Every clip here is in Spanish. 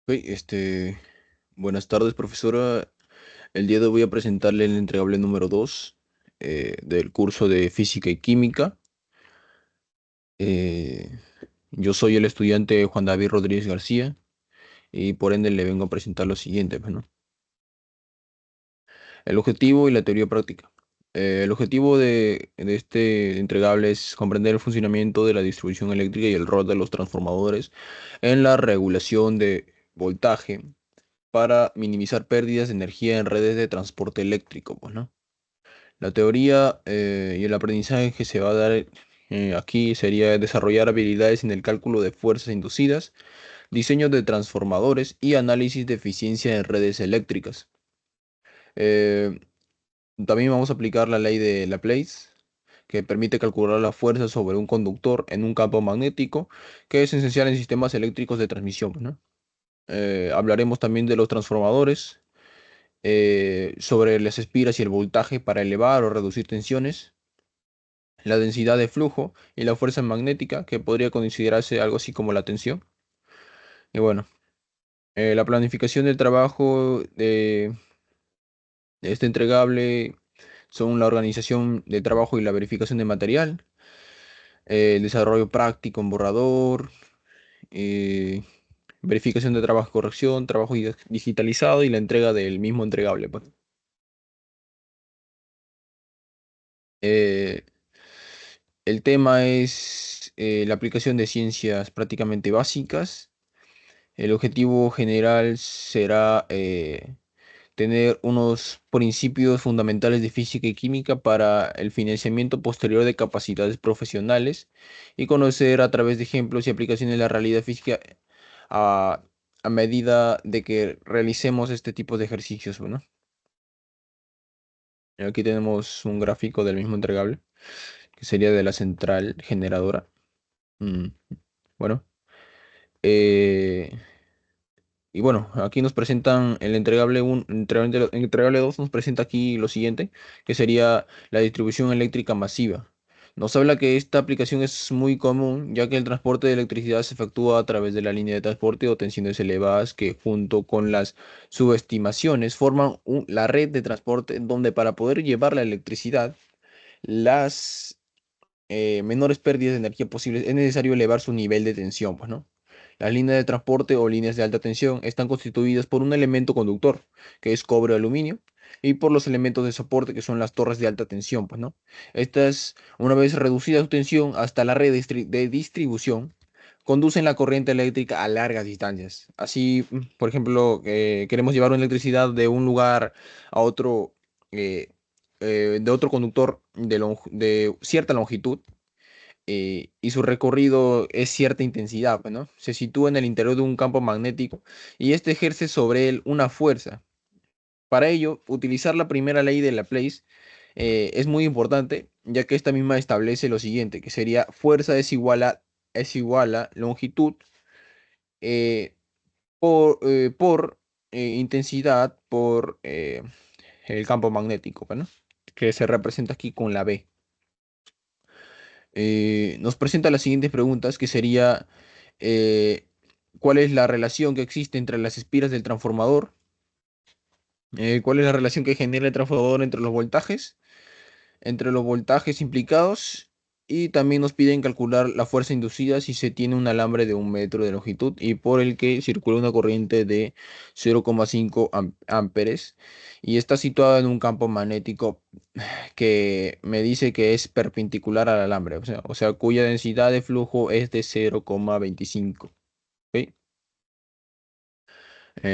Ok, buenas tardes, profesora. El día de hoy voy a presentarle el entregable número 2 del curso de Física y Química. Eh, yo soy el estudiante Juan David Rodríguez García y por ende le vengo a presentar lo siguiente, pues, ¿no? El objetivo y la teoría práctica. El objetivo de este entregable es comprender el funcionamiento de la distribución eléctrica y el rol de los transformadores en la regulación de voltaje para minimizar pérdidas de energía en redes de transporte eléctrico, pues, ¿no? La teoría y el aprendizaje que se va a dar aquí sería desarrollar habilidades en el cálculo de fuerzas inducidas, diseño de transformadores y análisis de eficiencia en redes eléctricas. Eh, También vamos a aplicar la ley de Laplace, que permite calcular la fuerza sobre un conductor en un campo magnético, que es esencial en sistemas eléctricos de transmisión, pues, ¿no? Hablaremos también de los transformadores, sobre las espiras y el voltaje para elevar o reducir tensiones, la densidad de flujo y la fuerza magnética, que podría considerarse algo así como la tensión. Y bueno, la planificación del trabajo de este entregable son la organización del trabajo y la verificación de material, el desarrollo práctico en borrador, eh, verificación de trabajo y corrección, trabajo digitalizado y la entrega del mismo entregable, pues. Eh, el tema es la aplicación de ciencias prácticamente básicas. El objetivo general será tener unos principios fundamentales de física y química para el financiamiento posterior de capacidades profesionales y conocer a través de ejemplos y aplicaciones de la realidad física a, a medida de que realicemos este tipo de ejercicios, ¿no? Aquí tenemos un gráfico del mismo entregable, que sería de la central generadora. Mm, Bueno. eh, Y bueno, aquí nos presentan el entregable 1, entregable 2 nos presenta aquí lo siguiente, que sería la distribución eléctrica masiva. Nos habla que esta aplicación es muy común, ya que el transporte de electricidad se efectúa a través de la línea de transporte o tensiones elevadas que junto con las subestimaciones forman la red de transporte donde para poder llevar la electricidad, las menores pérdidas de energía posibles, es necesario elevar su nivel de tensión, pues, ¿no? Las líneas de transporte o líneas de alta tensión están constituidas por un elemento conductor, que es cobre o aluminio, y por los elementos de soporte, que son las torres de alta tensión, pues, ¿no? Estas, una vez reducida su tensión hasta la red de distribución, conducen la corriente eléctrica a largas distancias. Así, por ejemplo, queremos llevar una electricidad de un lugar a otro, eh, de otro conductor de cierta longitud, y su recorrido es cierta intensidad, pues, ¿no? Se sitúa en el interior de un campo magnético y este ejerce sobre él una fuerza. Para ello, utilizar la primera ley de Laplace es muy importante, ya que esta misma establece lo siguiente, que sería fuerza es igual a longitud eh, por intensidad por el campo magnético, pues, ¿no? Que se representa aquí con la B. Nos presenta las siguientes preguntas, que sería eh, ¿cuál es la relación que existe entre las espiras del transformador? ¿Cuál es la relación que genera el transformador entre los voltajes implicados? Y también nos piden calcular la fuerza inducida si se tiene un alambre de 1 metro de longitud y por el que circula una corriente de 0,5 amperes y está situada en un campo magnético que me dice que es perpendicular al alambre, o sea, cuya densidad de flujo es de 0,25. ¿Ok?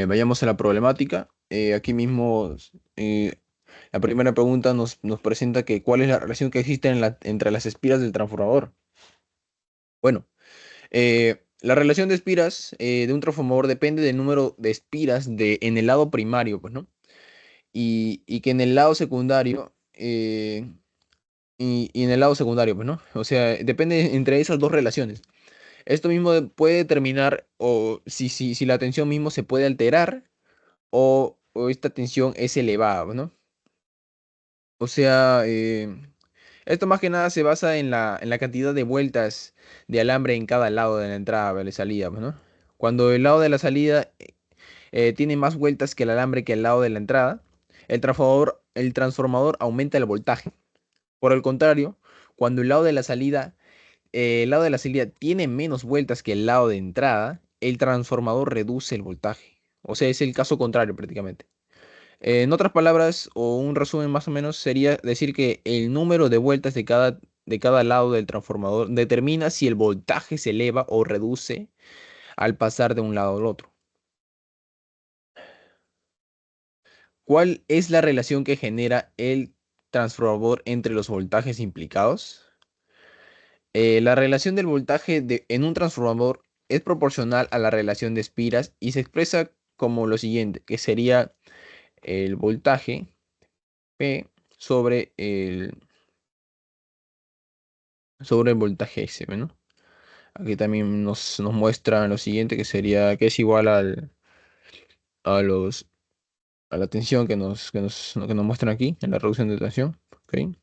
Vayamos a la problemática. Aquí mismo, la primera pregunta nos presenta que cuál es la relación que existe entre las espiras del transformador. Bueno, la relación de espiras de un transformador depende del número de espiras en el lado primario, pues, ¿no? Y que en el lado secundario, y en el lado secundario, pues, ¿no? O sea, depende entre esas dos relaciones. Esto mismo puede determinar o si la tensión mismo se puede alterar o esta tensión es elevada, ¿no? O sea, esto más que nada se basa en la cantidad de vueltas de alambre en cada lado de la entrada o de la salida, pues, ¿no? Cuando el lado de la salida tiene más vueltas que el alambre que al lado de la entrada, el transformador aumenta el voltaje. Por el contrario, cuando el lado de la salida tiene menos vueltas que el lado de entrada, el transformador reduce el voltaje. O sea, es el caso contrario prácticamente. En otras palabras, o un resumen más o menos, sería decir que el número de vueltas de cada lado del transformador determina si el voltaje se eleva o reduce al pasar de un lado al otro. ¿Cuál es la relación que genera el transformador entre los voltajes implicados? La relación del voltaje en un transformador es proporcional a la relación de espiras y se expresa como lo siguiente, que sería el voltaje P sobre el voltaje S, ¿no? Aquí también nos muestra lo siguiente, que sería que es igual a los, a la tensión que nos muestran aquí, en la reducción de tensión. ¿Ok?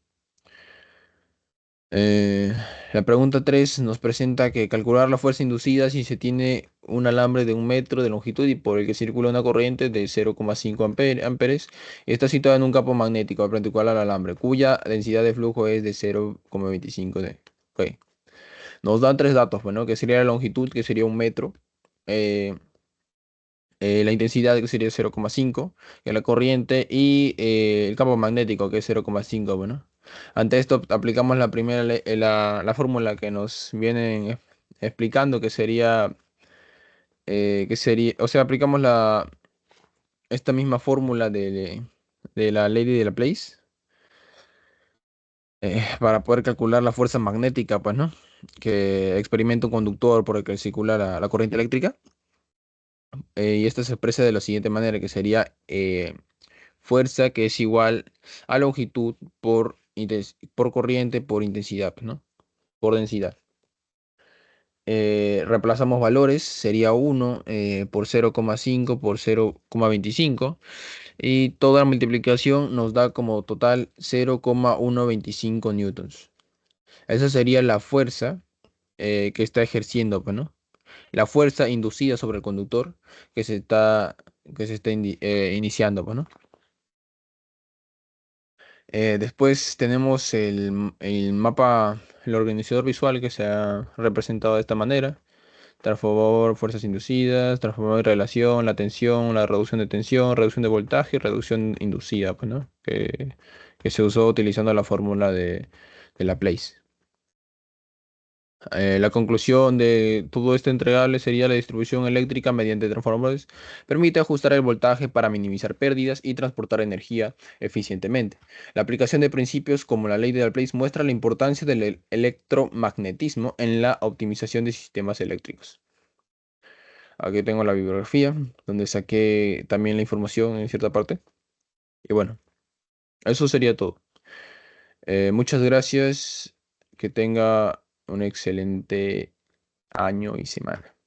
Eh, la pregunta 3 nos presenta que calcular la fuerza inducida si se tiene un alambre de 1 metro de longitud y por el que circula una corriente de 0,5 amperes y está situada en un campo magnético perpendicular al alambre, cuya densidad de flujo es de 0,25 de. Ok. Nos dan tres datos, bueno, que sería la longitud, que sería 1 metro, eh, la intensidad, que sería 0,5, que es la corriente, y el campo magnético, que es 0,5, bueno. Ante esto aplicamos la primera la fórmula que nos vienen explicando, o sea, aplicamos esta misma fórmula de la ley de Laplace para poder calcular la fuerza magnética, pues, ¿no? Que experimenta un conductor por el que circula la corriente eléctrica. Y esta se expresa de la siguiente manera, que sería fuerza que es igual a longitud por corriente por intensidad, ¿no? Por densidad. Reemplazamos valores, sería 1 por 0,5 por 0,25 y toda la multiplicación nos da como total 0,125 newtons. Esa sería la fuerza que está ejerciendo, pues, ¿no? La fuerza inducida sobre el conductor que se está, iniciando, pues, ¿no? Después tenemos el mapa, el organizador visual que se ha representado de esta manera. Transformador, fuerzas inducidas, transformador de relación, la tensión, la reducción de voltaje y reducción inducida, pues, ¿no? Que se usó utilizando la fórmula de Laplace. La conclusión de todo este entregable sería la distribución eléctrica mediante transformadores permite ajustar el voltaje para minimizar pérdidas y transportar energía eficientemente. La aplicación de principios como la ley de Laplace muestra la importancia del electromagnetismo en la optimización de sistemas eléctricos. Aquí tengo la bibliografía donde saqué también la información en cierta parte. Y bueno, eso sería todo. Muchas gracias. Que tenga un excelente año y semana.